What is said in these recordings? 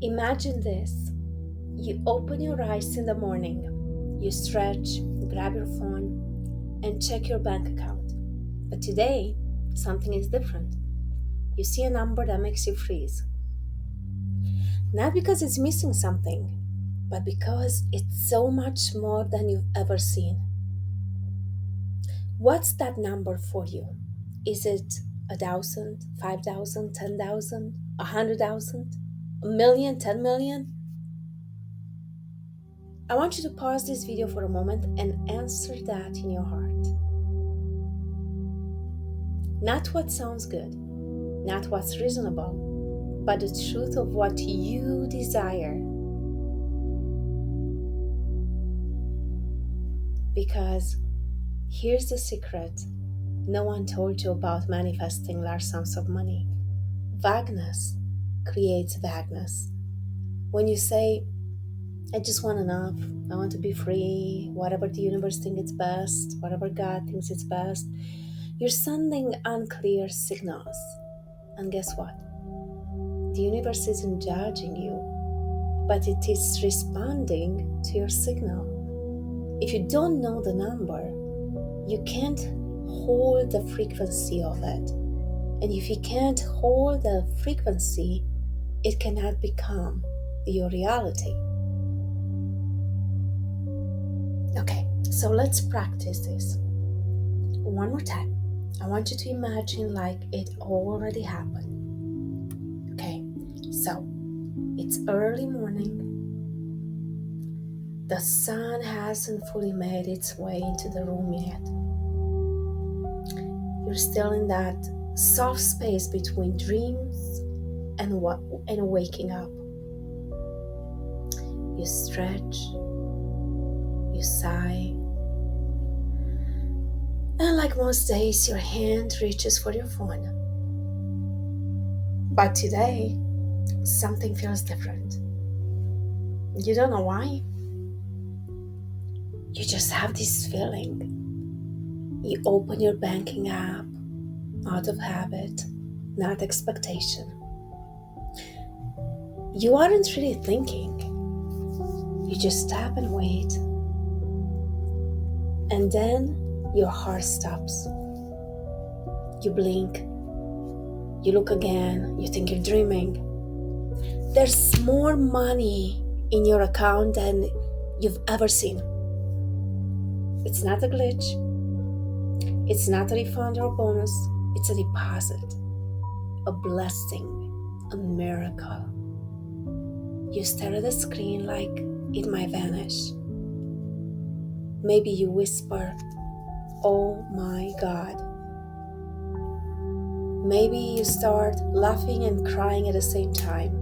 Imagine this. You open your eyes in the morning, you stretch, grab your phone, and check your bank account. But today, something is different. You see a number that makes you freeze. Not because it's missing something, but because it's so much more than you've ever seen. What's that number for you? Is it 1,000, 5,000, 10,000, 100,000, a million, 10 million? I want you to pause this video for a moment and answer that in your heart. Not what sounds good, not what's reasonable, but the truth of what you desire. Because here's the secret no one told you about manifesting large sums of money. Vagueness creates vagueness. When you say, I just want enough, I want to be free, whatever the universe thinks it's best, whatever God thinks it's best, you're sending unclear signals. And guess what? The universe isn't judging you, but it is responding to your signal. If you don't know the number, you can't hold the frequency of it. And if you can't hold the frequency, it cannot become your reality. Okay, so let's practice this. One more time. I want you to imagine like it already happened. Okay, so it's early morning. The sun hasn't fully made its way into the room yet. You're still in that soft space between dreams and waking up. You stretch, you sigh, and like most days, your hand reaches for your phone. But today, something feels different. You don't know why. You just have this feeling. You open your banking app out of habit, not expectation. You aren't really thinking. You just tap and wait. And then your heart stops. You blink. You look again. You think you're dreaming. There's more money in your account than you've ever seen. It's not a glitch. It's not a refund or a bonus. It's a deposit, a blessing, a miracle. You stare at the screen like it might vanish. Maybe you whisper, "Oh my God." Maybe you start laughing and crying at the same time.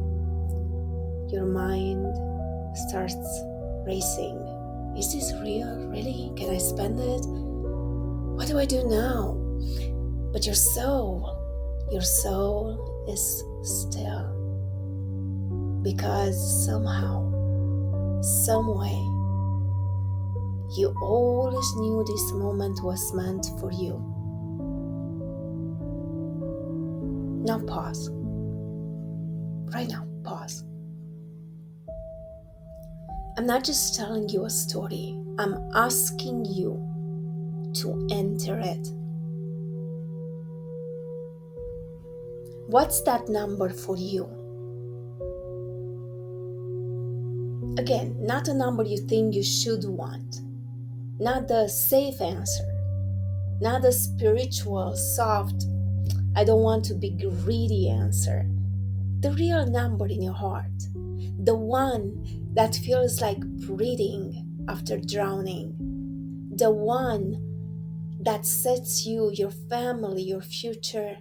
Your mind starts racing. Is this real? Really? Can I spend it? What do I do now? But your soul is still. Because somehow, some way, you always knew this moment was meant for you. Now pause. Right now, pause. I'm not just telling you a story. I'm asking you to enter it. What's that number for you? Again, not a number you think you should want. Not the safe answer. Not the spiritual, soft, I don't want to be greedy answer. The real number in your heart. The one that feels like breathing after drowning. The one that sets you, your family, your future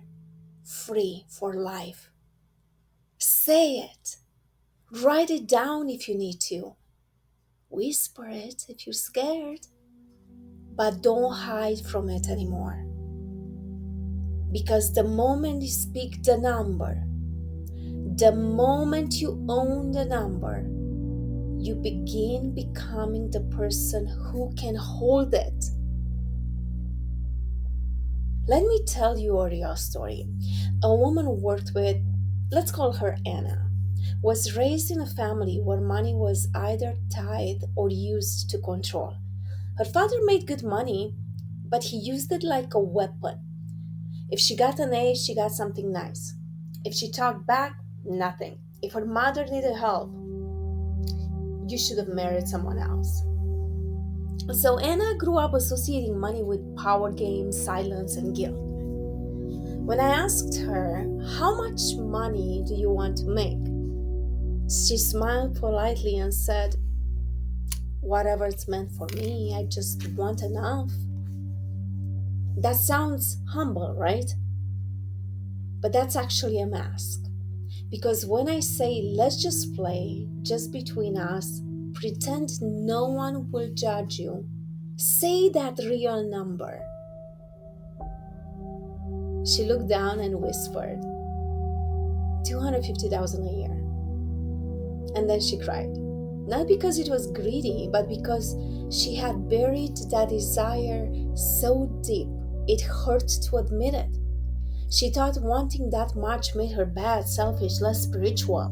free for life. Say it. Write it down if you need to. Whisper it if you're scared. But don't hide from it anymore. Because the moment you speak the number, the moment you own the number, you begin becoming the person who can hold it. Let me tell you a real story. A woman worked with, let's call her Anna. was raised in a family where money was either tithed or used to control. Her father made good money, but he used it like a weapon. If she got an A, she got something nice. If she talked back, nothing. If her mother needed help, you should have married someone else. So Anna grew up associating money with power games, silence, and guilt. When I asked her, "How much money do you want to make?" she smiled politely and said, "Whatever it's meant for me, I just want enough." That sounds humble, right? But that's actually a mask. Because when I say, "Let's just play, just between us, pretend no one will judge you, say that real number," she looked down and whispered, 250,000 a year. And then she cried. Not because it was greedy, but because she had buried that desire so deep it hurt to admit it. She thought wanting that much made her bad, selfish, less spiritual.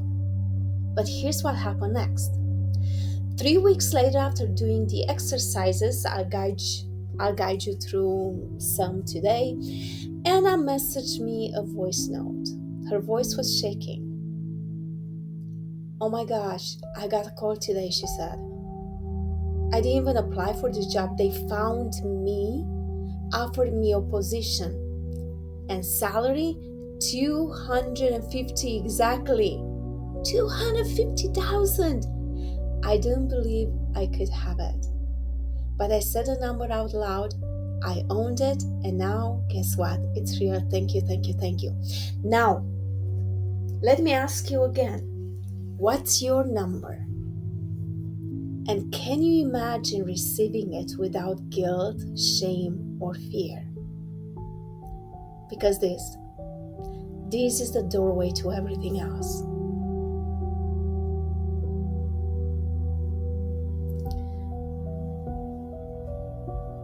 But here's what happened next. 3 weeks later, after doing the exercises, I'll guide you through some today, Anna messaged me a voice note. Her voice was shaking. "Oh my gosh, I got a call today," she said. "I didn't even apply for the job. They found me, offered me a position, and salary 250 exactly. 250,000. I didn't believe I could have it. But I said the number out loud. I owned it, and now guess what? It's real. Thank you, thank you, thank you." Now, let me ask you again. What's your number? And can you imagine receiving it without guilt, shame, or fear? Because this is the doorway to everything else.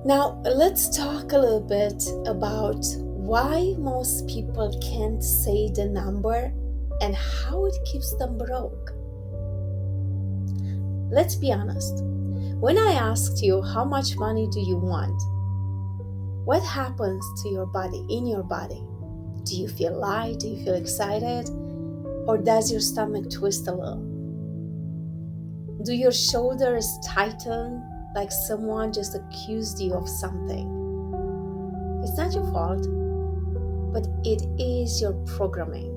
Now, let's talk a little bit about why most people can't say the number and how it keeps them broke. Let's be honest. When I asked you, "How much money do you want?" what happens to your body, in your body? Do you feel light? Do you feel excited? Or does your stomach twist a little? Do your shoulders tighten like someone just accused you of something? It's not your fault, but it is your programming.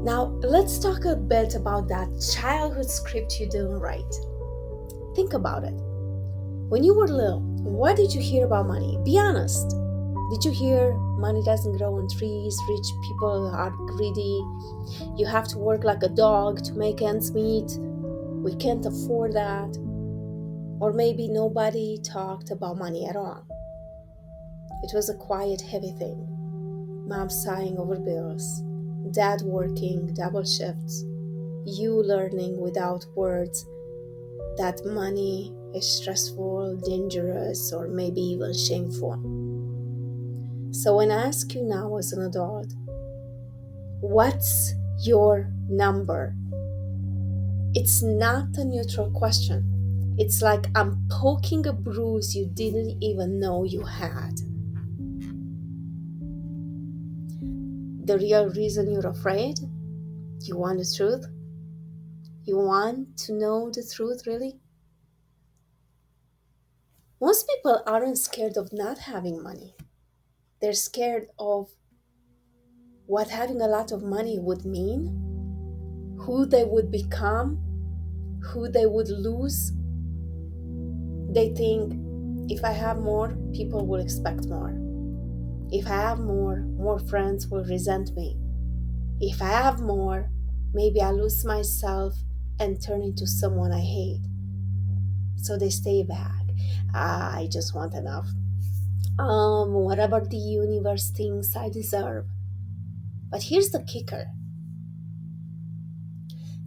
Now, let's talk a bit about that childhood script you didn't write. Think about it. When you were little, what did you hear about money? Be honest. Did you hear money doesn't grow on trees, rich people are greedy, you have to work like a dog to make ends meet, we can't afford that? Or maybe nobody talked about money at all. It was a quiet, heavy thing. Mom sighing over bills, dad working double shifts, you learning without words that money is stressful, dangerous, or maybe even shameful. So when I ask you now as an adult, what's your number? It's not a neutral question. It's like I'm poking a bruise you didn't even know you had. The real reason you're afraid? You want the truth? You want to know the truth, really? Most people aren't scared of not having money. They're scared of what having a lot of money would mean, who they would become, who they would lose. They think, if I have more, people will expect more. If I have more friends will resent me. If I have more, maybe I lose myself and turn into someone I hate. So they stay back. I just want enough. Whatever the universe thinks I deserve. But here's the kicker.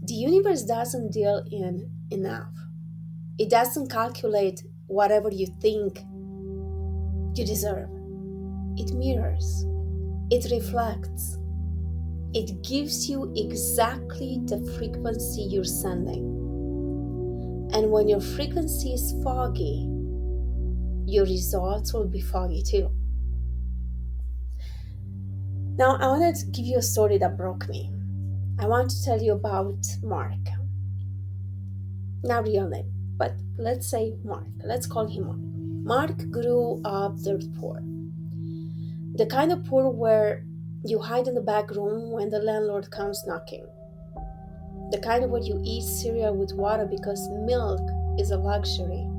The universe doesn't deal in enough. It doesn't calculate whatever you think you deserve. it mirrors, it reflects, it gives you exactly the frequency you're sending. And when your frequency is foggy, your results will be foggy too. Now, I wanted to give you a story that broke me. I want to tell you about Mark. Not real name, but let's say Mark. Let's call him Mark. Mark grew up dirt poor. The kind of poor where you hide in the back room when the landlord comes knocking. The kind of where you eat cereal with water because milk is a luxury.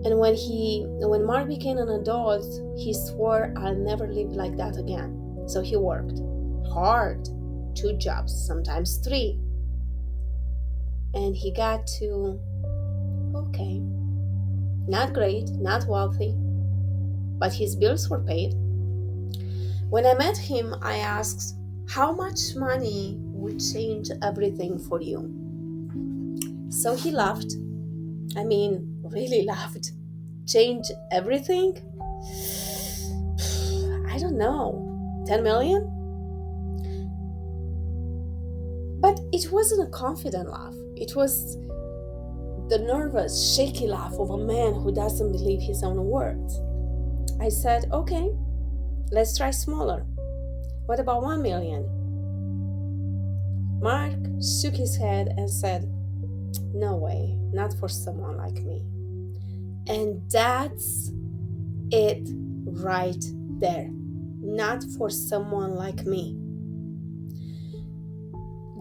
And when Mark became an adult, he swore, "I'll never live like that again." So he worked hard, 2 jobs, sometimes 3. And he got to, okay, not great, not wealthy, but his bills were paid. When I met him, I asked, "How much money would change everything for you?" So he laughed. I mean, really laughed. Change everything? I don't know. 10 million? But it wasn't a confident laugh. It was the nervous, shaky laugh of a man who doesn't believe his own words. I said, "Okay, let's try smaller. What about 1 million? Mark shook his head and said, "No way, not for someone like me." And that's it right there. Not for someone like me.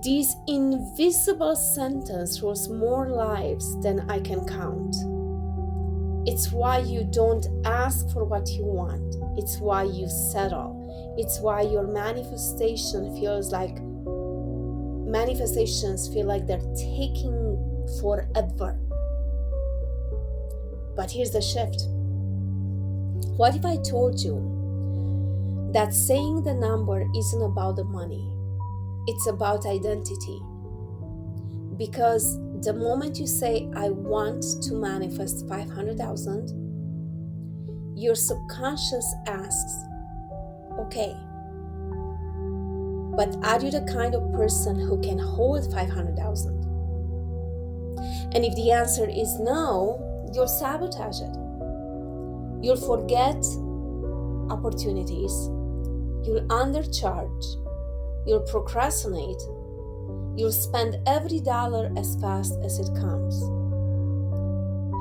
This invisible sentence rules more lives than I can count. It's why you don't ask for what you want. It's why you settle. It's why your manifestations feel like they're taking forever. But here's the shift. What if I told you that saying the number isn't about the money? It's about identity. Because the moment you say, "I want to manifest 500,000, your subconscious asks, "Okay, but are you the kind of person who can hold 500,000? And if the answer is no, you'll sabotage it. You'll forget opportunities. You'll undercharge. You'll procrastinate. You'll spend every dollar as fast as it comes."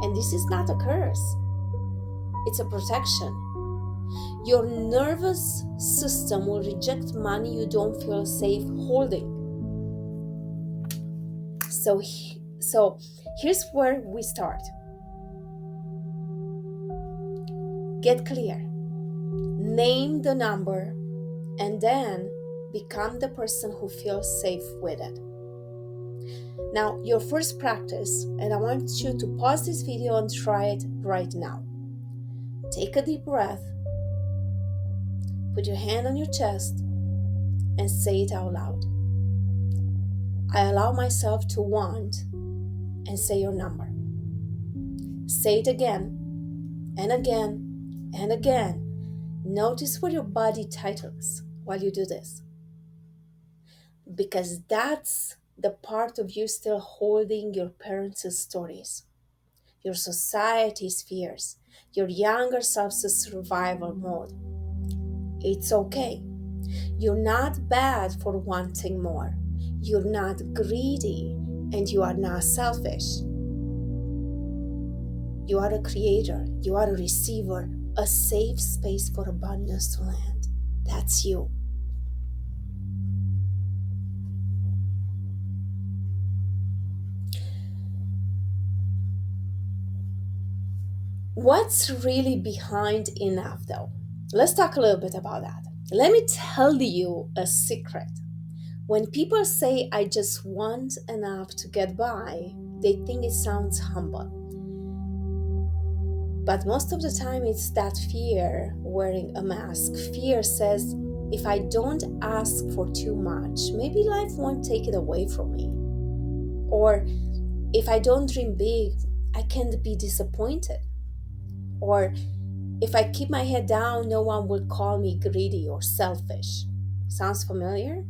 And this is not a curse. It's a protection. Your nervous system will reject money you don't feel safe holding. So here's where we start. Get clear. Name the number and then become the person who feels safe with it. Now, your first practice, and I want you to pause this video and try it right now. Take a deep breath, put your hand on your chest, and say it out loud. I allow myself to want, and say your number. Say it again and again and again. Notice where your body tightens while you do this. Because that's the part of you still holding your parents' stories, your society's fears, your younger self's survival mode. It's okay. You're not bad for wanting more. You're not greedy, and you are not selfish. You are a creator. You are a receiver, a safe space for abundance to land. That's you. What's really behind enough, though? Let's talk a little bit about that. Let me tell you a secret. When people say, "I just want enough to get by," they think it sounds humble. But most of the time, it's that fear wearing a mask. Fear says, if I don't ask for too much, maybe life won't take it away from me. Or if I don't dream big, I can't be disappointed. Or If I keep my head down, no one will call me greedy or selfish. Sounds familiar?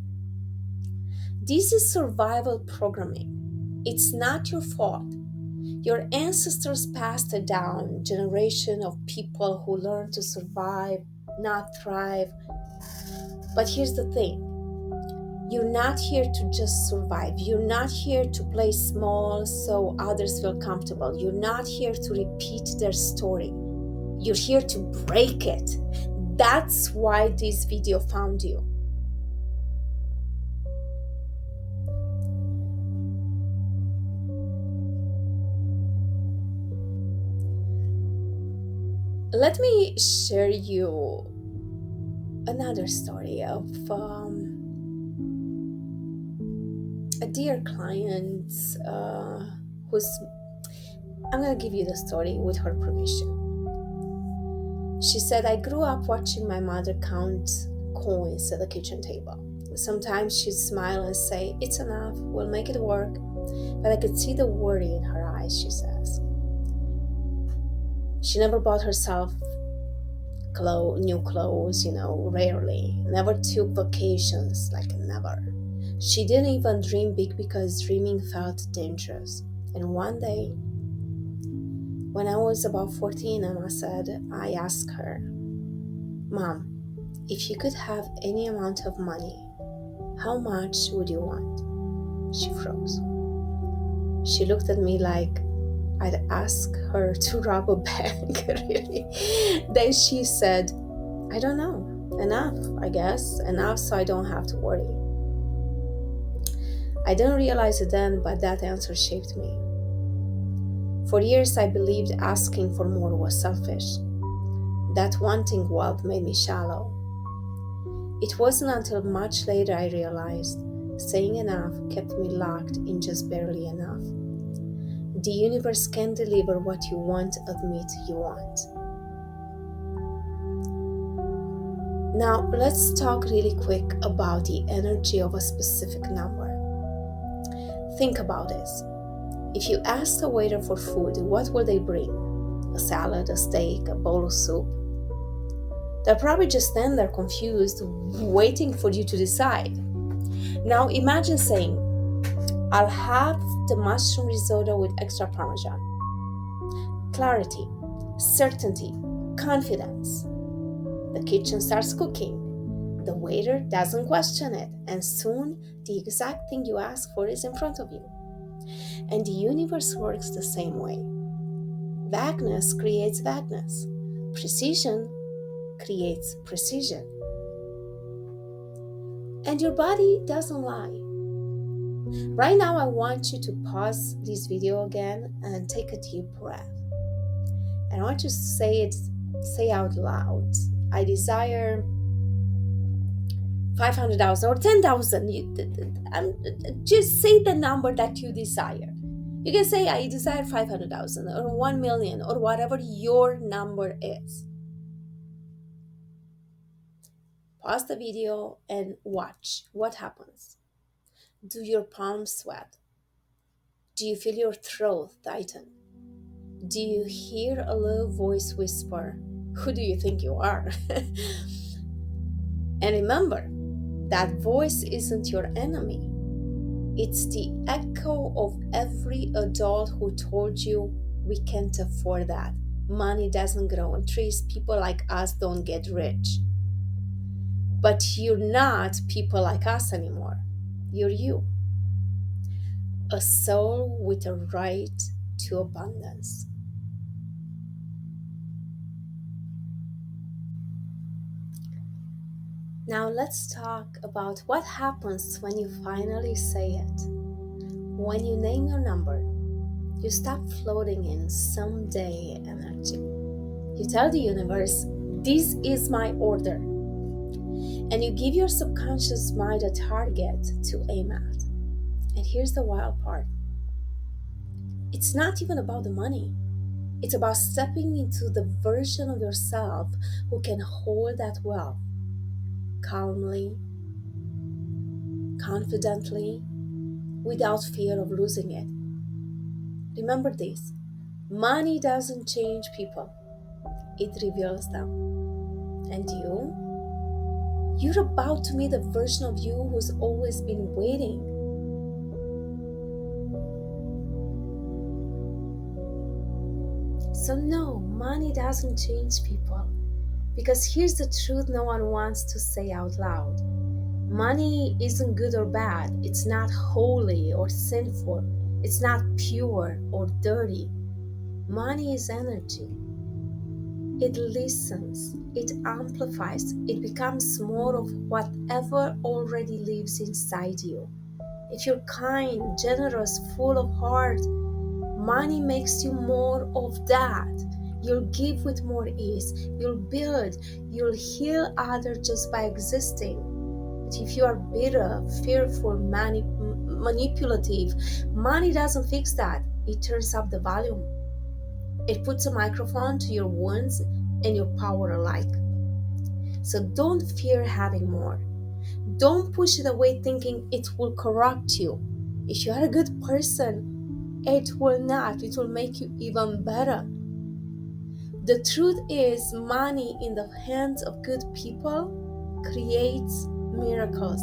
This is survival programming. It's not your fault. Your ancestors passed it down, generation of people who learned to survive, not thrive. But here's the thing. You're not here to just survive. You're not here to play small so others feel comfortable. You're not here to repeat their story. You're here to break it. That's why this video found you. Let me share you another story of a dear client who's. I'm gonna give you the story with her permission. She said, I grew up watching my mother count coins at the kitchen table. Sometimes she'd smile and say, it's enough, we'll make it work. But I could see the worry in her eyes, she says. She never bought herself new clothes, rarely. Never took vacations, like never. She didn't even dream big because dreaming felt dangerous. And one day, when I was about 14, I asked her, Mom, if you could have any amount of money, how much would you want? She froze. She looked at me like I'd ask her to rob a bank, really. Then she said, I don't know. Enough, I guess. Enough so I don't have to worry. I didn't realize it then, but that answer shaped me. For years, I believed asking for more was selfish. That wanting wealth made me shallow. It wasn't until much later I realized saying enough kept me locked in just barely enough. The universe can deliver what you won't admit you want. Now, let's talk really quick about the energy of a specific number. Think about this. If you asked a waiter for food, what will they bring? A salad, a steak, a bowl of soup? They'll probably just stand there confused, waiting for you to decide. Now imagine saying, I'll have the mushroom risotto with extra parmesan. Clarity, certainty, confidence. The kitchen starts cooking. The waiter doesn't question it, and soon the exact thing you ask for is in front of you. And the universe works the same way. Vagueness creates vagueness. Precision creates precision. And your body doesn't lie. Right now, I want you to pause this video again and take a deep breath. And I want you to say out loud, I desire 500,000 or 10,000. Just say the number that you desire. You can say, I desire 500,000 or 1 million or whatever your number is. Pause the video and watch what happens. Do your palms sweat? Do you feel your throat tighten? Do you hear a little voice whisper, who do you think you are? And remember, that voice isn't your enemy. It's the echo of every adult who told you we can't afford that. Money doesn't grow on trees. People like us don't get rich. But you're not people like us anymore. You're you. A soul with a right to abundance. Now let's talk about what happens when you finally say it. When you name your number, you stop floating in someday energy. You tell the universe, this is my order. And you give your subconscious mind a target to aim at. And here's the wild part. It's not even about the money. It's about stepping into the version of yourself who can hold that wealth calmly, confidently, without fear of losing it. Remember this, money doesn't change people. it reveals them. And you're about to meet a version of you who's always been waiting. So, no, money doesn't change people. Because here's the truth no one wants to say out loud: money isn't good or bad, it's not holy or sinful, it's not pure or dirty. Money is energy. It listens, it amplifies, it becomes more of whatever already lives inside you. If you're kind, generous, full of heart, money makes you more of that. You'll give with more ease, you'll build, you'll heal others just by existing. But if you are bitter, fearful, manipulative, money doesn't fix that. It turns up the volume. It puts a microphone to your wounds and your power alike. So don't fear having more. Don't push it away thinking it will corrupt you. If you are a good person, it will not. It will make you even better. The truth is, money in the hands of good people creates miracles.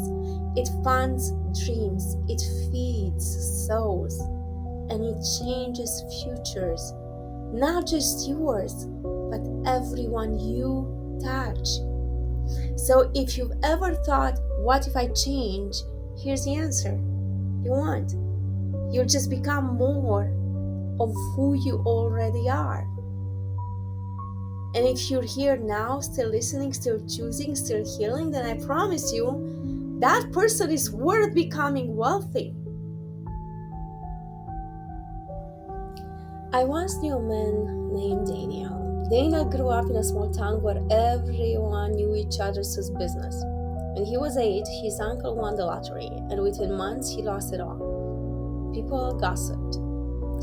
It funds dreams, it feeds souls, and it changes futures. Not just yours, but everyone you touch. So if you've ever thought, what if I change? Here's the answer. You won't. You'll just become more of who you already are. And if you're here now, still listening, still choosing, still healing, then I promise you, that person is worth becoming wealthy. I once knew a man named Daniel. Daniel grew up in a small town where everyone knew each other's business. When he was 8, his uncle won the lottery, and within months he lost it all. People gossiped.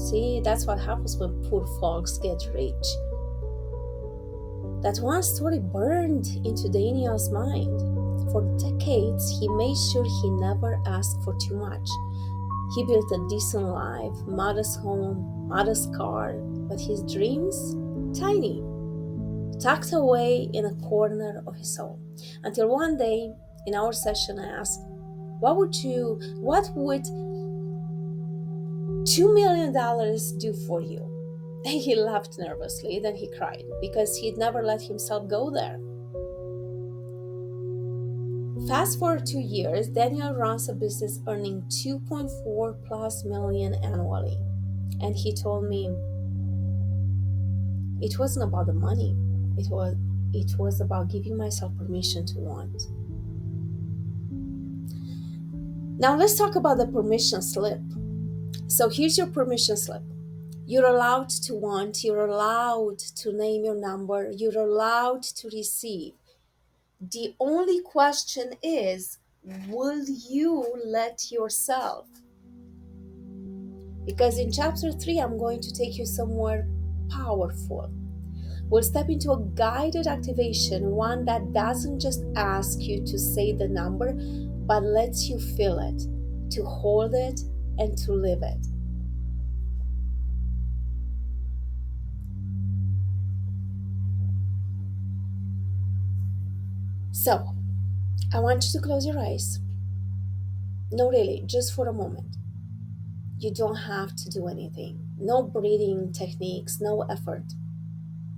See, that's what happens when poor folks get rich. That one story burned into Daniel's mind. For decades, he made sure he never asked for too much. He built a decent life, modest home, modest car, but his dreams, tiny, tucked away in a corner of his soul. Until one day, in our session, I asked, what would $2 million do for you? And he laughed nervously, then he cried, because he'd never let himself go there. Fast forward 2 years, Daniel runs a business earning 2.4 plus million annually. And he told me it wasn't about the money. It was about giving myself permission to want. Now let's talk about the permission slip. So here's your permission slip. You're allowed to want, you're allowed to name your number, you're allowed to receive. The only question is, will you let yourself? Because in chapter 3, I'm going to take you somewhere powerful. We'll step into a guided activation, one that doesn't just ask you to say the number, but lets you feel it, to hold it, and to live it. So, I want you to close your eyes. No, really, just for a moment. You don't have to do anything. No breathing techniques, no effort.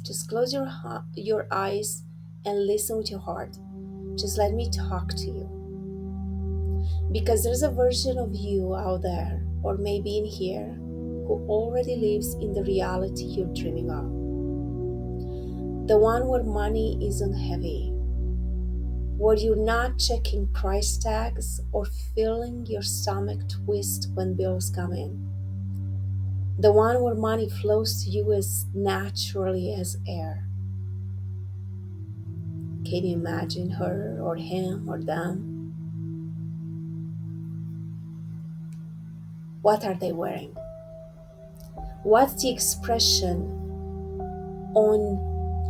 Just close your eyes and listen with your heart. Just let me talk to you. Because there's a version of you out there, or maybe in here, who already lives in the reality you're dreaming of. The one where money isn't heavy, where you're not checking price tags or feeling your stomach twist when bills come in. The one where money flows to you as naturally as air. Can you imagine her or him or them? What are they wearing? What's the expression on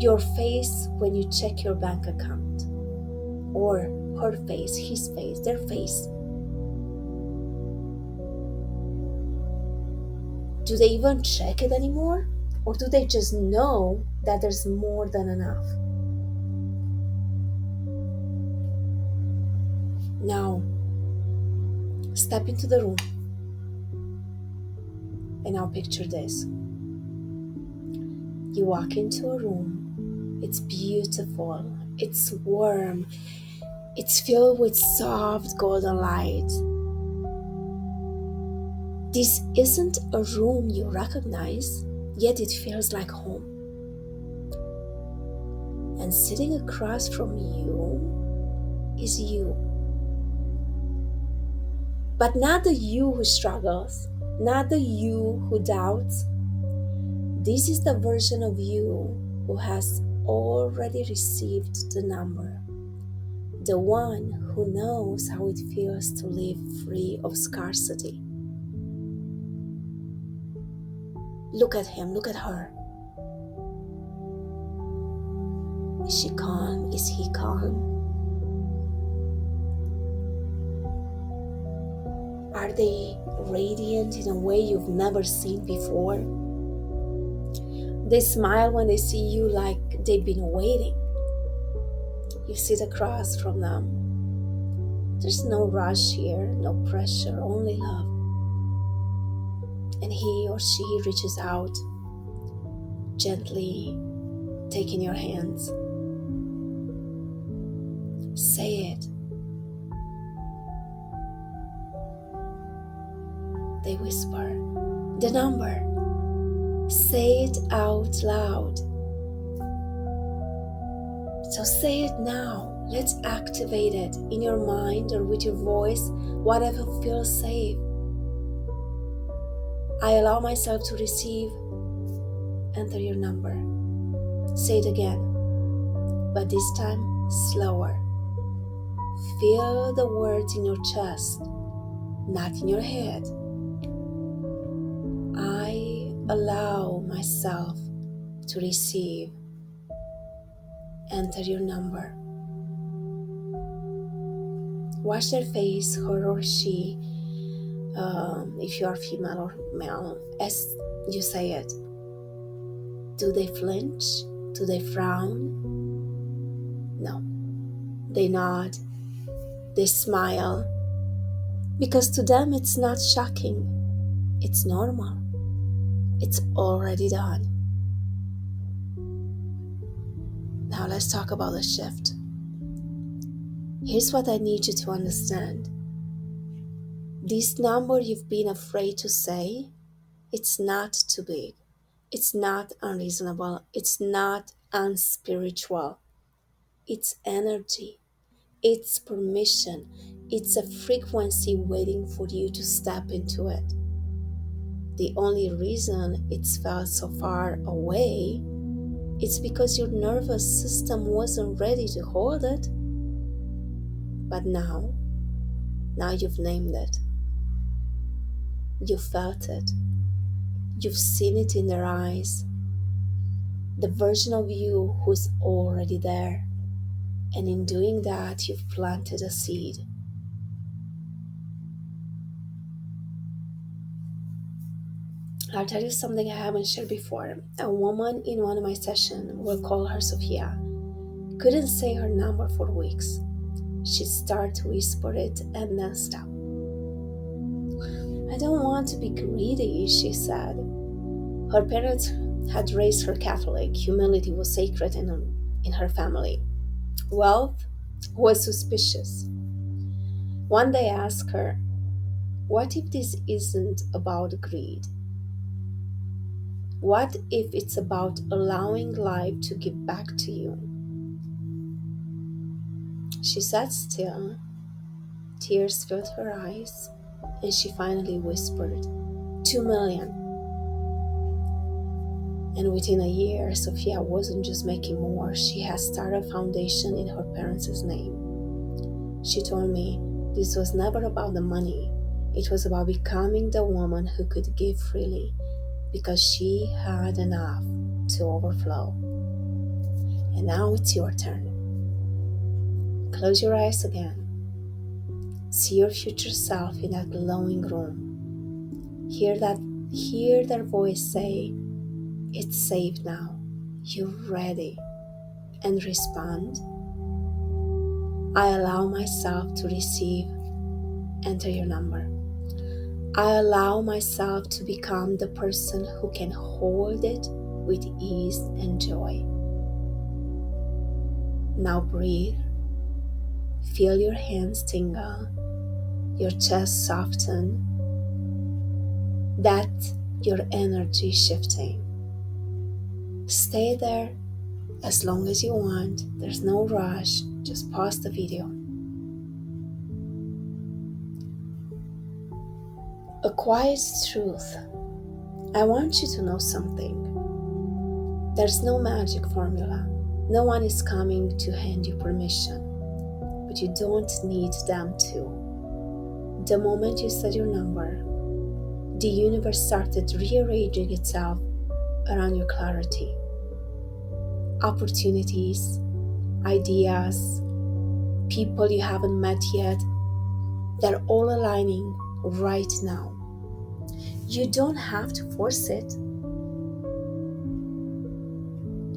your face when you check your bank account? Or her face, his face, their face? Do they even check it anymore? Or do they just know that there's more than enough. Now, step into the room, and now picture this. You walk into a room, it's beautiful, it's warm, it's filled with soft golden light. This isn't a room you recognize, yet it feels like home. And sitting across from you is you. But not the you who struggles, not the you who doubts. This is the version of you who has already received the number. The one who knows how it feels to live free of scarcity. Look at him, look at her. Is she calm? Is he calm? Are they radiant in a way you've never seen before? They smile when they see you like they've been waiting. You sit across from them. There's no rush here, no pressure, only love. And he or she reaches out, gently taking your hands. Say it. They whisper, the number. Say it out loud. So say it now. Let's activate it in your mind or with your voice, whatever feels safe. I allow myself to receive. Enter your number. Say it again, but this time slower. Feel the words in your chest, not in your head. I allow myself to receive. Enter your number. Watch their face, her or she, if you are female or male, as you say it. Do they flinch? Do they frown? No. They nod. They smile. Because to them it's not shocking. It's normal. It's already done. Now let's talk about the shift. Here's what I need you to understand. This number you've been afraid to say, it's not too big. It's not unreasonable. It's not unspiritual. It's energy. It's permission. It's a frequency waiting for you to step into it. The only reason it's felt so far away is because your nervous system wasn't ready to hold it. But now you've named it. You felt it. You've seen it in their eyes. The version of you who's already there. And in doing that, you've planted a seed. I'll tell you something I haven't shared before. A woman in one of my sessions, we'll call her Sophia, couldn't say her number for weeks. She'd start to whisper it and then stop. I don't want to be greedy, she said. Her parents had raised her Catholic. Humility was sacred in her family. Wealth was suspicious. One day I asked her, what if this isn't about greed? What if it's about allowing life to give back to you? She sat still. Tears filled her eyes, and she finally whispered, 2 million. And within a year, Sophia wasn't just making more, she had started a foundation in her parents' name. She told me this was never about the money. It was about becoming the woman who could give freely because she had enough to overflow. And now it's your turn. Close your eyes again. See your future self in that glowing room. Hear their voice say, it's safe now. you're ready and respond. I allow myself to receive. Enter your number. I allow myself to become the person who can hold it with ease and joy. Now breathe. Feel your hands tingle, your chest soften. That's your energy shifting. Stay there as long as you want. There's no rush. Just pause the video. A quiet truth. I want you to know something. There's no magic formula. No one is coming to hand you permission, but you don't need them to. The moment you said your number, the universe started rearranging itself around your clarity. Opportunities, ideas, people you haven't met yet, they're all aligning right now. You don't have to force it.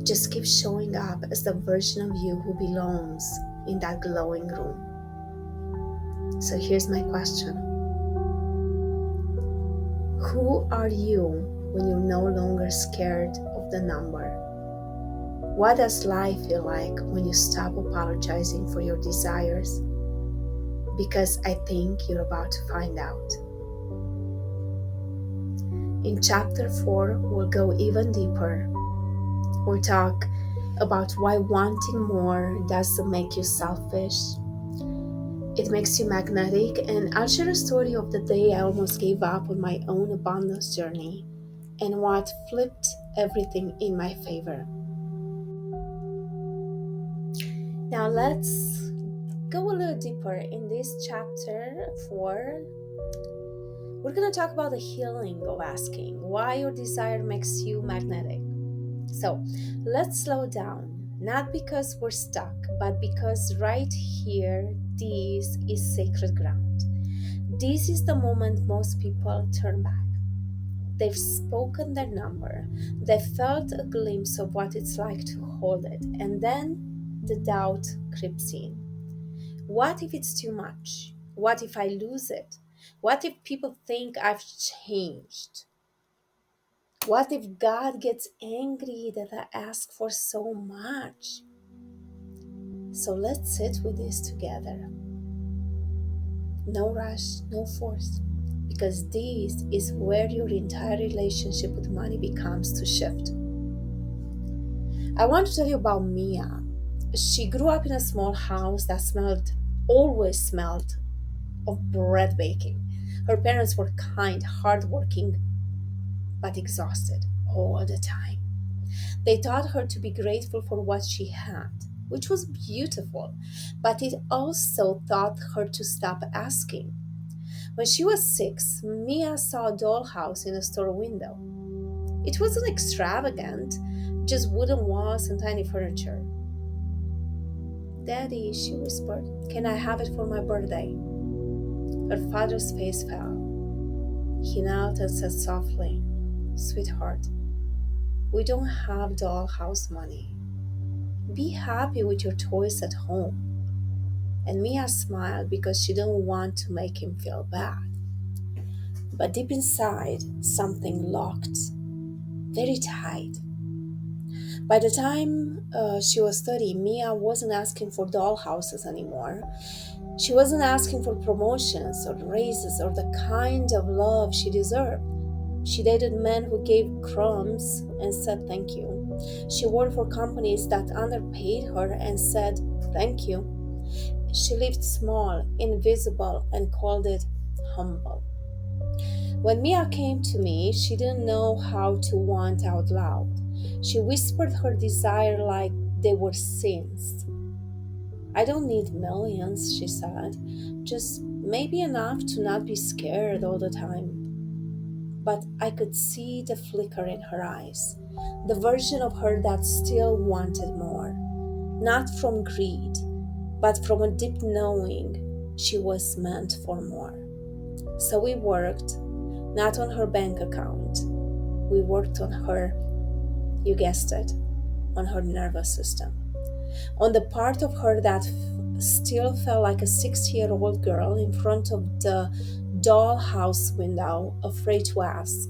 Just keep showing up as the version of you who belongs in that glowing room. So here's my question. Who are you when you're no longer scared of the number? What does life feel like when you stop apologizing for your desires? Because I think you're about to find out. In chapter 4, we'll go even deeper. We'll talk about why wanting more doesn't make you selfish. It makes you magnetic, and I'll share a story of the day I almost gave up on my own abundance journey and what flipped everything in my favor. Now let's go a little deeper in this chapter 4. We're going to talk about the healing of asking, why your desire makes you magnetic. So let's slow down, not because we're stuck, but because right here, this is sacred ground. This is the moment most people turn back. They've spoken their number, they've felt a glimpse of what it's like to hold it, and then the doubt creeps in. What if it's too much? What if I lose it? What if people think I've changed? What if God gets angry that I ask for so much? So let's sit with this together. No rush, no force, because this is where your entire relationship with money becomes to shift. I want to tell you about Mia. She grew up in a small house that always smelled of bread baking. Her parents were kind, hardworking, but exhausted all the time. They taught her to be grateful for what she had, which was beautiful, but it also taught her to stop asking. When she was 6, Mia saw a dollhouse in a store window. It wasn't extravagant, just wooden walls and tiny furniture. "Daddy," she whispered, "can I have it for my birthday?" Her father's face fell. He knelt and said softly, "Sweetheart, we don't have dollhouse money. Be happy with your toys at home." And Mia smiled because she didn't want to make him feel bad. But deep inside, something locked very tight. By the time she was 30, Mia wasn't asking for dollhouses anymore. She wasn't asking for promotions or raises or the kind of love she deserved. She dated men who gave crumbs and said thank you. She worked for companies that underpaid her and said thank you. She lived small, invisible, and called it humble. When Mia came to me, she didn't know how to want out loud. She whispered her desire like they were sins. "I don't need millions," she said, "just maybe enough to not be scared all the time." But I could see the flicker in her eyes, the version of her that still wanted more, not from greed, but from a deep knowing she was meant for more. So we worked, not on her bank account. We worked on her, you guessed it, on her nervous system, on the part of her that still felt like a 6-year-old girl in front of the dollhouse window, afraid to ask.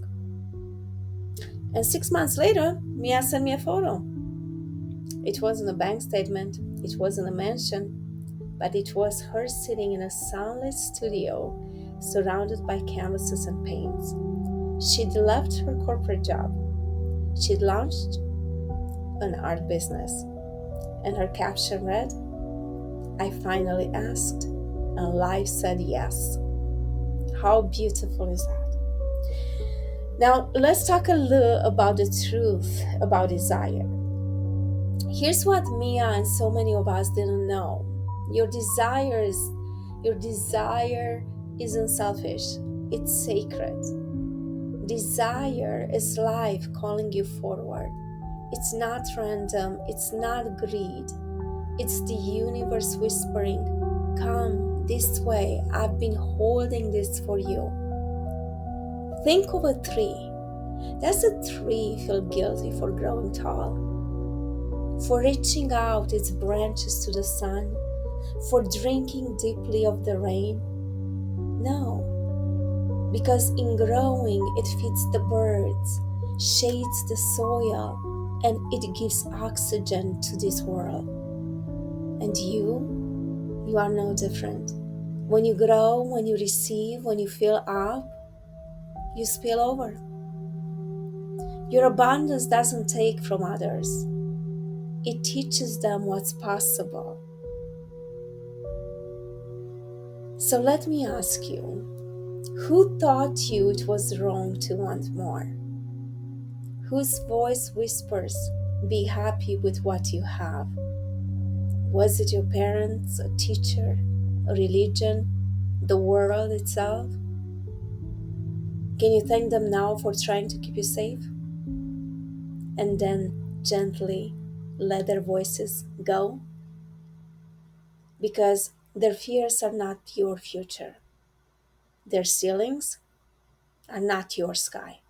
And 6 months later, Mia sent me a photo. It wasn't a bank statement, it wasn't a mansion, but it was her sitting in a soundless studio surrounded by canvases and paints. She'd left her corporate job. She'd launched an art business. And her caption read, "I finally asked, and life said yes." How beautiful is that? Now, let's talk a little about the truth about desire. Here's what Mia and so many of us didn't know. Your desire isn't selfish, it's sacred. Desire is life calling you forward. It's not random, it's not greed. It's the universe whispering, "Come this way, I've been holding this for you." Think of a tree. Does a tree feel guilty for growing tall? For reaching out its branches to the sun? For drinking deeply of the rain? No, because in growing it feeds the birds, shades the soil, and it gives oxygen to this world. And you are no different. When you grow, when you receive, when you fill up, you spill over. Your abundance doesn't take from others. It teaches them what's possible. So let me ask you, who taught you it was wrong to want more? Whose voice whispers, "Be happy with what you have"? Was it your parents, a teacher, a religion, the world itself? Can you thank them now for trying to keep you safe? And then gently let their voices go? Because their fears are not your future. Their ceilings are not your sky.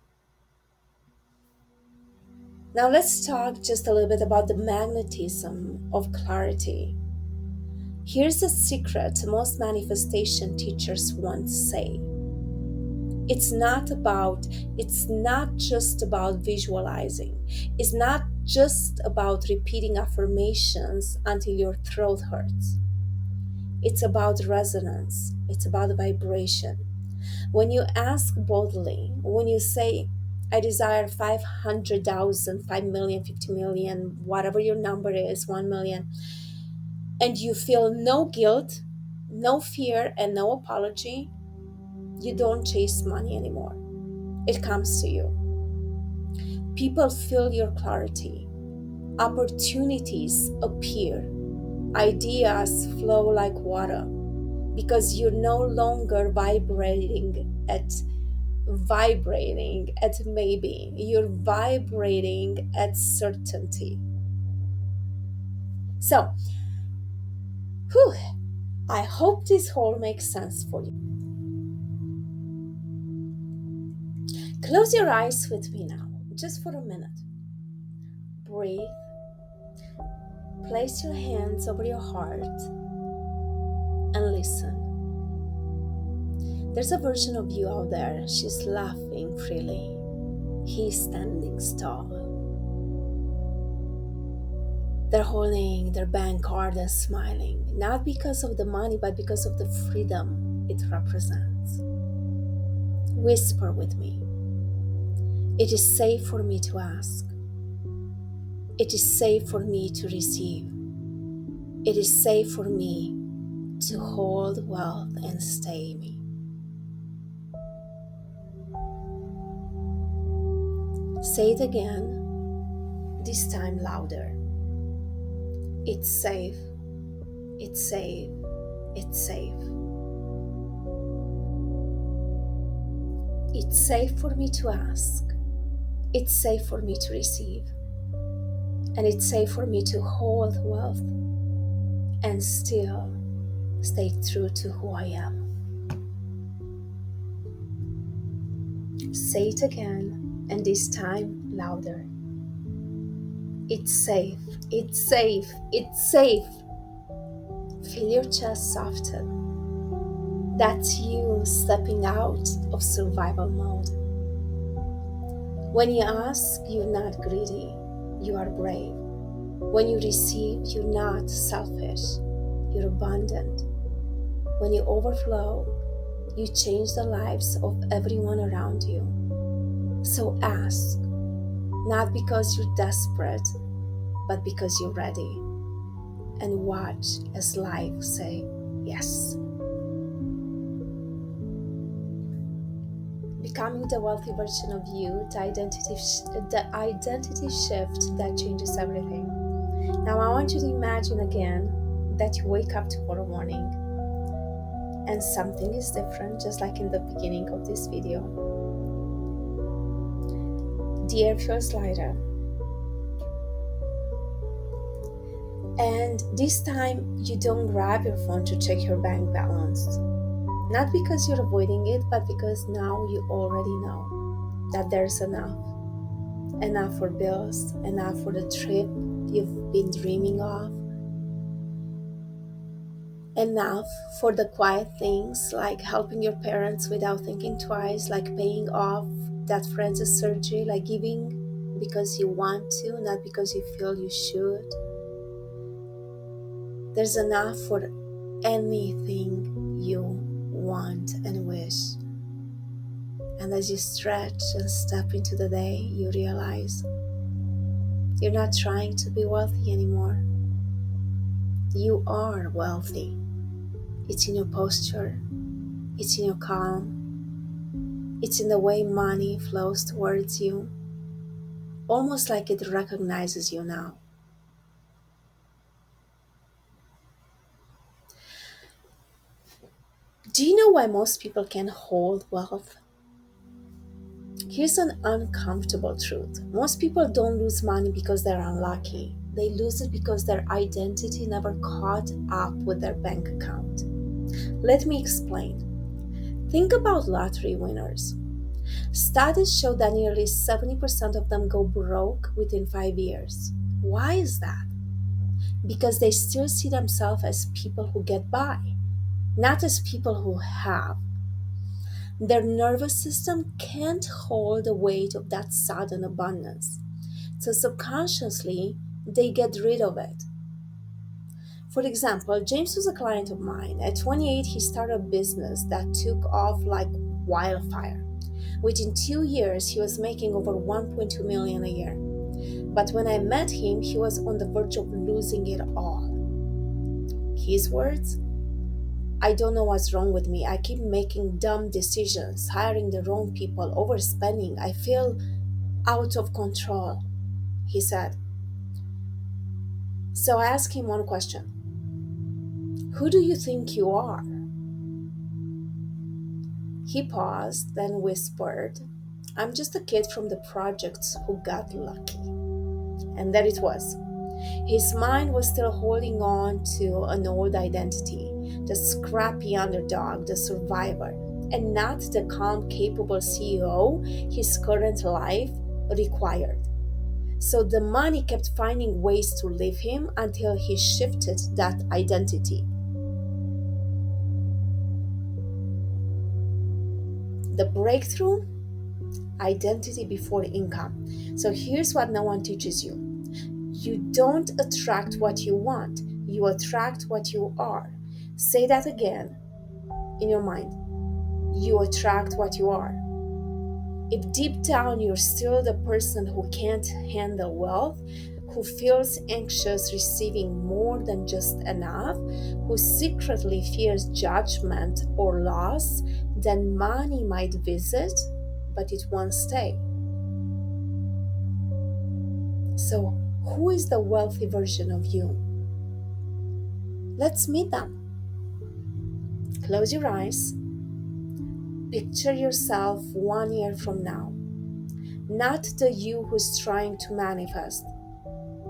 Now let's talk just a little bit about the magnetism of clarity. Here's a secret most manifestation teachers once say. It's not just about visualizing. It's not just about repeating affirmations until your throat hurts. It's about resonance. It's about vibration. When you ask boldly, when you say, "I desire 500,000, 5 million, 50 million, whatever your number is, 1 million, and you feel no guilt, no fear, and no apology, you don't chase money anymore. It comes to you. People feel your clarity. Opportunities appear. Ideas flow like water because you're no longer vibrating at maybe. You're vibrating at certainty. So, I hope this whole makes sense for you. Close your eyes with me now, just for a minute. Breathe. Place your hands over your heart and listen. There's a version of you out there. She's laughing freely. He's standing tall. They're holding their bank card and smiling, not because of the money, but because of the freedom it represents. Whisper with me. It is safe for me to ask. It is safe for me to receive. It is safe for me to hold wealth and stay me. Say it again, this time louder. It's safe, it's safe, it's safe. It's safe for me to ask. It's safe for me to receive. And it's safe for me to hold wealth and still stay true to who I am. Say it again, and this time louder. It's safe, it's safe, it's safe. Feel your chest soften. That's you stepping out of survival mode. When you ask, you're not greedy, you are brave. When you receive, you're not selfish, you're abundant. When you overflow, you change the lives of everyone around you. So ask, not because you're desperate, but because you're ready. And watch as life say yes. Becoming the wealthy version of you, the identity shift that changes everything. Now I want you to imagine again that you wake up tomorrow morning and something is different, just like in the beginning of this video. The air feels lighter. And this time you don't grab your phone to check your bank balance. Not because you're avoiding it, but because now you already know that there's enough. Enough for bills, enough for the trip you've been dreaming of. Enough for the quiet things like helping your parents without thinking twice, like paying off that friend's surgery, like giving because you want to, not because you feel you should. There's enough for anything you want and wish. And as you stretch and step into the day, you realize you're not trying to be wealthy anymore. You are wealthy. It's in your posture. It's in your calm. It's in the way money flows towards you, almost like it recognizes you now. Do you know why most people can't hold wealth? Here's an uncomfortable truth. Most people don't lose money because they're unlucky. They lose it because their identity never caught up with their bank account. Let me explain. Think about lottery winners. Studies show that nearly 70% of them go broke within 5 years. Why is that? Because they still see themselves as people who get by, not as people who have. Their nervous system can't hold the weight of that sudden abundance. So subconsciously, they get rid of it. For example, James was a client of mine. At 28, he started a business that took off like wildfire. Within 2 years, he was making over 1.2 million a year. But when I met him, he was on the verge of losing it all. His words, "I don't know what's wrong with me. I keep making dumb decisions, hiring the wrong people, overspending. I feel out of control," he said. So I asked him one question. "Who do you think you are?" He paused, then whispered, "I'm just a kid from the projects who got lucky." And there it was. His mind was still holding on to an old identity, the scrappy underdog, the survivor, and not the calm, capable CEO his current life required. So the money kept finding ways to leave him until he shifted that identity. The breakthrough? Identity before income. So here's what no one teaches you. You don't attract what you want. You attract what you are. Say that again in your mind. You attract what you are. If deep down you're still the person who can't handle wealth, who feels anxious receiving more than just enough, who secretly fears judgment or loss, then money might visit, but it won't stay. So, who is the wealthy version of you? Let's meet them. Close your eyes. Picture yourself 1 year from now. Not the you who's trying to manifest,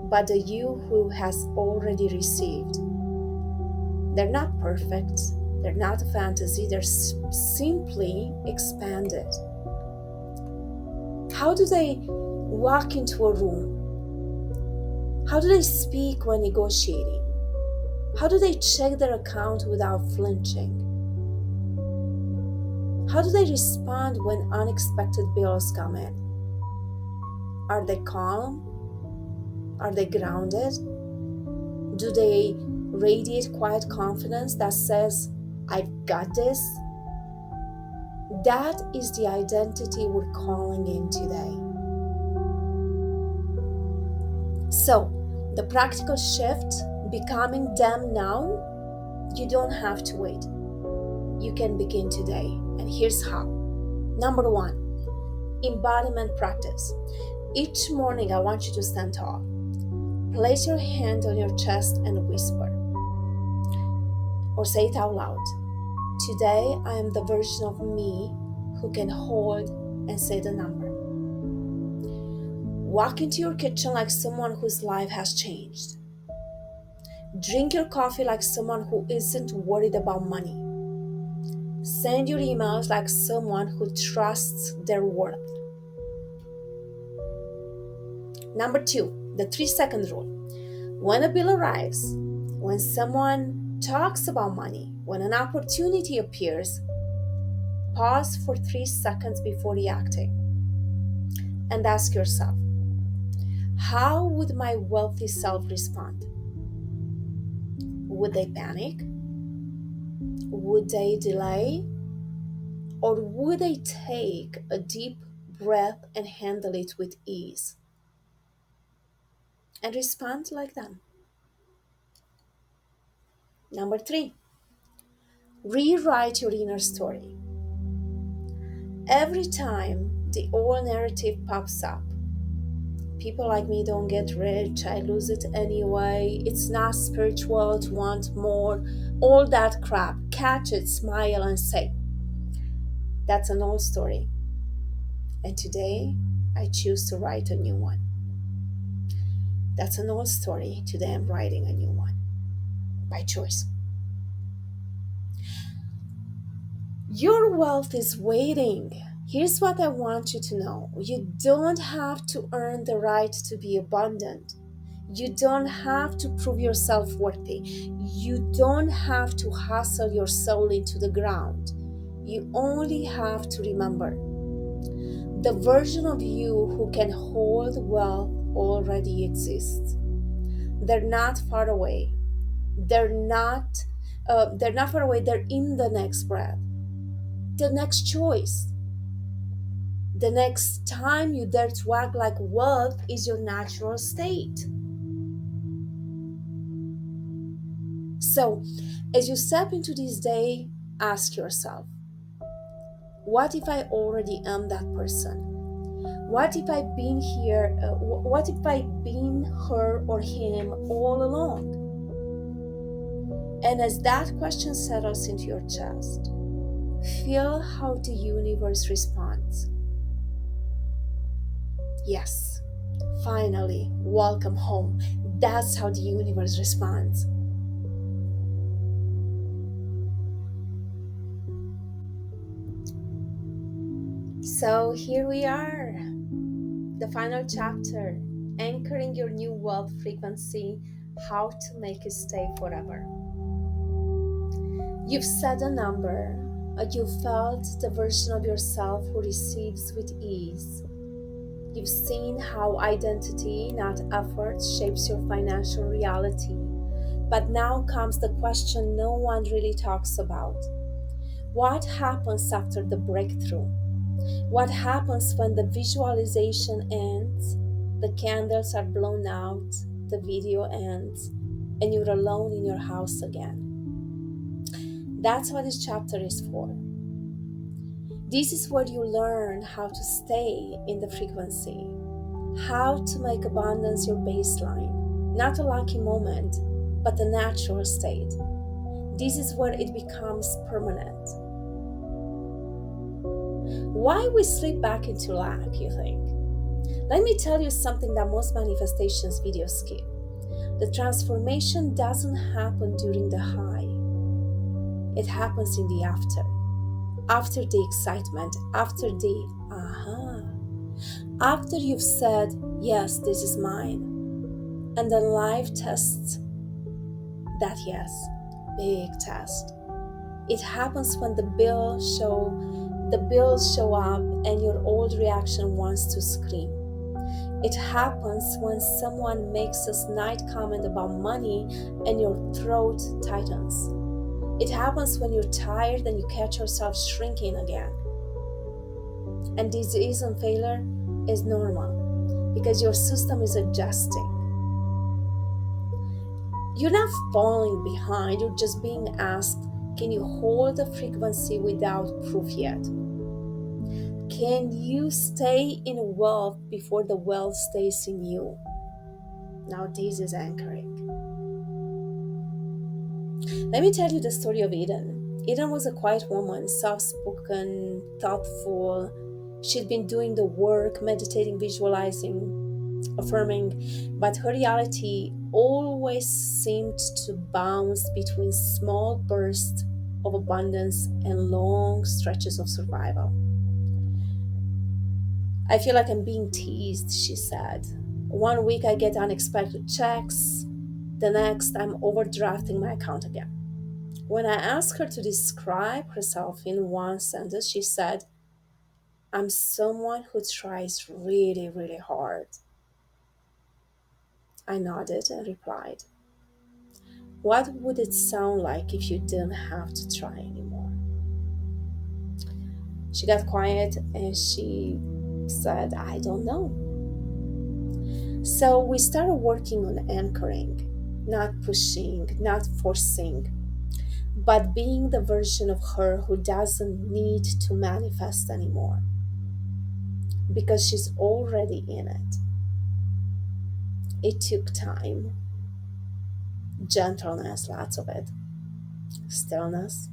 but the you who has already received. They're not perfect. They're not a fantasy. They're simply expanded. How do they walk into a room? How do they speak when negotiating? How do they check their account without flinching? How do they respond when unexpected bills come in? Are they calm? Are they grounded? Do they radiate quiet confidence that says, "I've got this"? That is the identity we're calling in today. So, the practical shift, becoming them now, you don't have to wait. You can begin today. And here's how. Number 1, embodiment practice. Each morning, I want you to stand tall. Place your hand on your chest and whisper, or say it out loud. Today, I am the version of me who can hold and say the number. Walk into your kitchen like someone whose life has changed. Drink your coffee like someone who isn't worried about money. Send your emails like someone who trusts their worth. Number 2, the 3-second rule. When a bill arrives, when someone talks about money, when an opportunity appears, pause for 3 seconds before reacting and ask yourself, how would my wealthy self respond? Would they panic? Would they delay? Or would they take a deep breath and handle it with ease? And respond like them. Number 3, rewrite your inner story. Every time the old narrative pops up, people like me don't get rich, I lose it anyway, it's not spiritual to want more, all that crap, catch it, smile, and say, that's an old story. And today, I choose to write a new one. That's an old story. Today, I'm writing a new one. By choice. Your wealth is waiting. Here's what I want you to know. You don't have to earn the right to be abundant. You don't have to prove yourself worthy. You don't have to hustle your soul into the ground. You only have to remember, the version of you who can hold wealth already exists. They're not far away. They're not far away. They're in the next breath, the next choice. The next time you dare to act like wealth is your natural state. So, as you step into this day, ask yourself, what if I already am that person? What if I've been here? What if I've been her or him all along? And as that question settles into your chest, feel how the universe responds. Yes, finally, welcome home. That's how the universe responds. So here we are, the final chapter, anchoring your new wealth frequency, how to make it stay forever. You've set a number, you felt the version of yourself who receives with ease. You've seen how identity, not effort, shapes your financial reality. But now comes the question no one really talks about. What happens after the breakthrough? What happens when the visualization ends, the candles are blown out, the video ends, and you're alone in your house again? That's what this chapter is for. This is where you learn how to stay in the frequency, how to make abundance your baseline, not a lucky moment, but a natural state. This is where it becomes permanent. Why we slip back into lack, you think? Let me tell you something that most manifestations videos skip. The transformation doesn't happen during the high. It happens in the after the excitement, after the after you've said, yes, this is mine. And then life tests that, yes, big test. It happens when the bills show up and your old reaction wants to scream. It happens when someone makes a snide comment about money and your throat tightens. It happens when you're tired and you catch yourself shrinking again. And this isn't failure, is normal because your system is adjusting. You're not falling behind, you're just being asked, can you hold the frequency without proof yet? Can you stay in wealth before the wealth stays in you? Now this is anchoring. Let me tell you the story of Eden. Eden was a quiet woman, soft-spoken, thoughtful. She'd been doing the work, meditating, visualizing, affirming, but her reality always seemed to bounce between small bursts of abundance and long stretches of survival. I feel like I'm being teased, she said. One week I get unexpected checks, the next I'm overdrafting my account again. When I asked her to describe herself in one sentence, she said, I'm someone who tries really, really hard. I nodded and replied, what would it sound like if you didn't have to try anymore? She got quiet and she said, I don't know. So we started working on anchoring, not pushing, not forcing, but being the version of her who doesn't need to manifest anymore because she's already in it. It took time, gentleness, lots of it, stillness.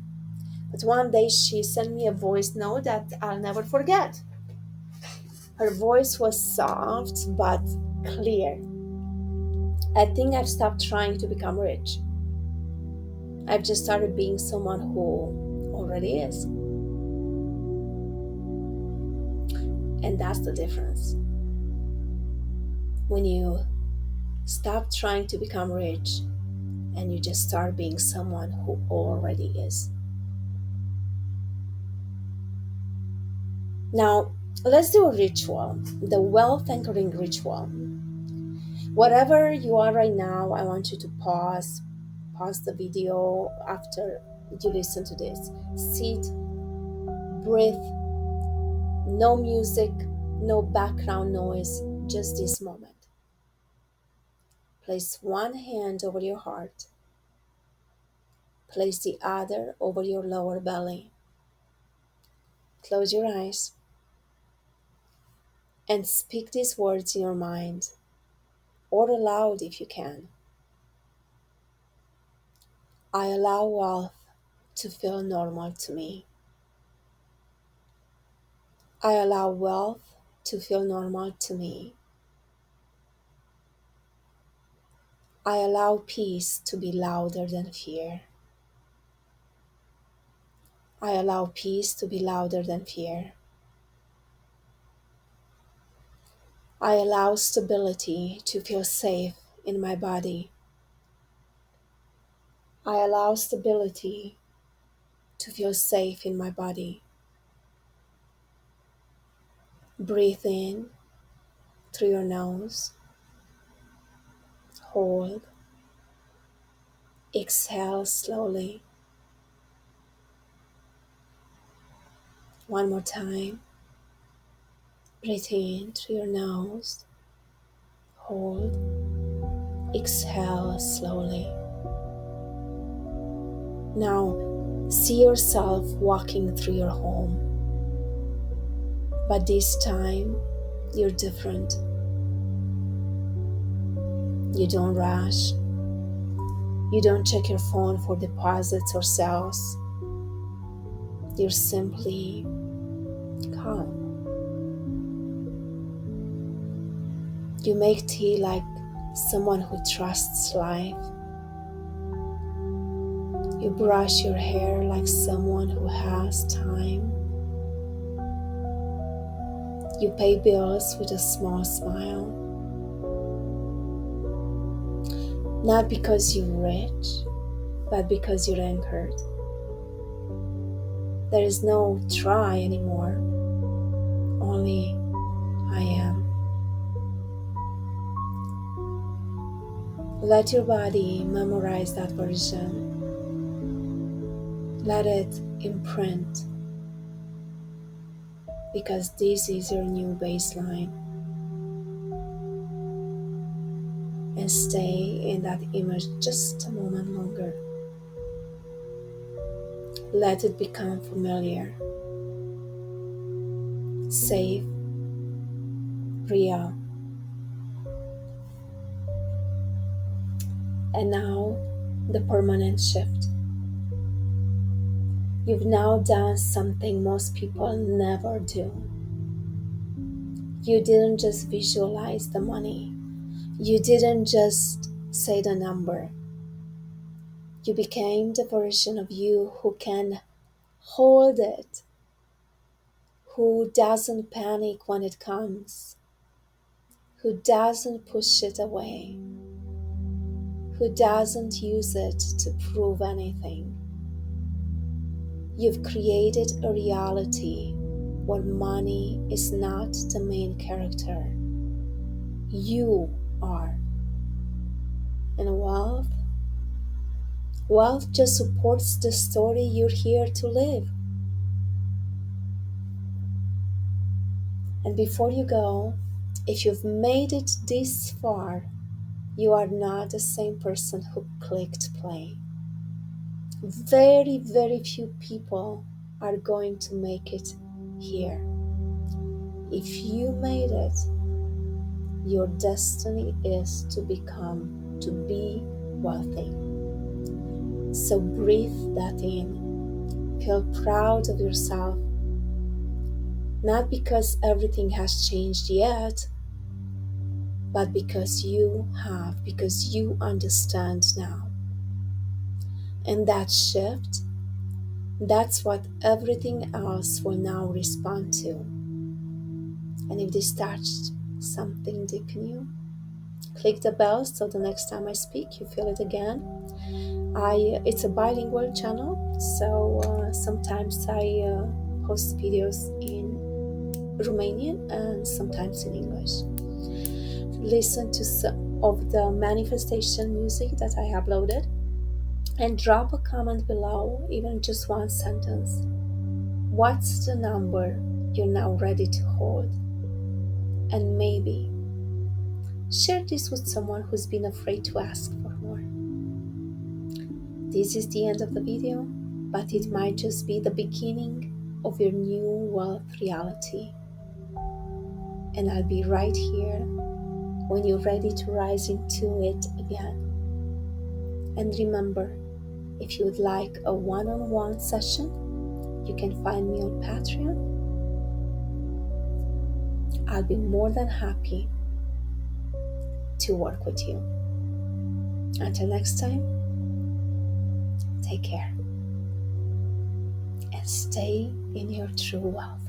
But one day she sent me a voice note that I'll never forget. Her voice was soft but clear. I think I've stopped trying to become rich. I've just started being someone who already is. And that's the difference. When you stop trying to become rich and you just start being someone who already is. Now, let's do a ritual, the wealth anchoring ritual. Whatever you are right now, I want you to pause the video after you listen to this. Sit, breathe, no music, no background noise, just this moment. Place one hand over your heart. Place the other over your lower belly. Close your eyes and speak these words in your mind or aloud if you can. I allow wealth to feel normal to me. I allow wealth to feel normal to me. I allow peace to be louder than fear. I allow peace to be louder than fear. I allow stability to feel safe in my body. I allow stability to feel safe in my body. Breathe in through your nose. Hold. Exhale slowly. One more time. Breathe in through your nose. Hold. Exhale slowly. Now, see yourself walking through your home. But this time, you're different. You don't rush. You don't check your phone for deposits or sales. You're simply calm. You make tea like someone who trusts life. You brush your hair like someone who has time. You pay bills with a small smile. Not because you're rich, but because you're anchored. There is no try anymore, only I am. Let your body memorize that version. Let it imprint, because this is your new baseline. And stay in that image just a moment longer. Let it become familiar, safe, real. And now, the permanent shift. You've now done something most people never do. You didn't just visualize the money. You didn't just say the number. You became the version of you who can hold it, who doesn't panic when it comes, who doesn't push it away, who doesn't use it to prove anything. You've created a reality where money is not the main character. You are. And wealth just supports the story you're here to live. And before you go, if you've made it this far, you are not the same person who clicked play. Very, very few people are going to make it here. If you made it, your destiny is to be wealthy. So breathe that in. Feel proud of yourself. Not because everything has changed yet, but because you understand now. And that shift, that's what everything else will now respond to. And if this touched something deep in you, click the bell so the next time I speak, you feel it again. It's a bilingual channel, so sometimes I post videos in Romanian and sometimes in English. Listen to some of the manifestation music that I uploaded and drop a comment below, even just one sentence. What's the number you're now ready to hold? And maybe share this with someone who's been afraid to ask for more. This is the end of the video, but it might just be the beginning of your new wealth reality. And I'll be right here when you're ready to rise into it again. And remember, if you would like a one-on-one session, you can find me on Patreon. I'll be more than happy to work with you. Until next time, take care and stay in your true wealth.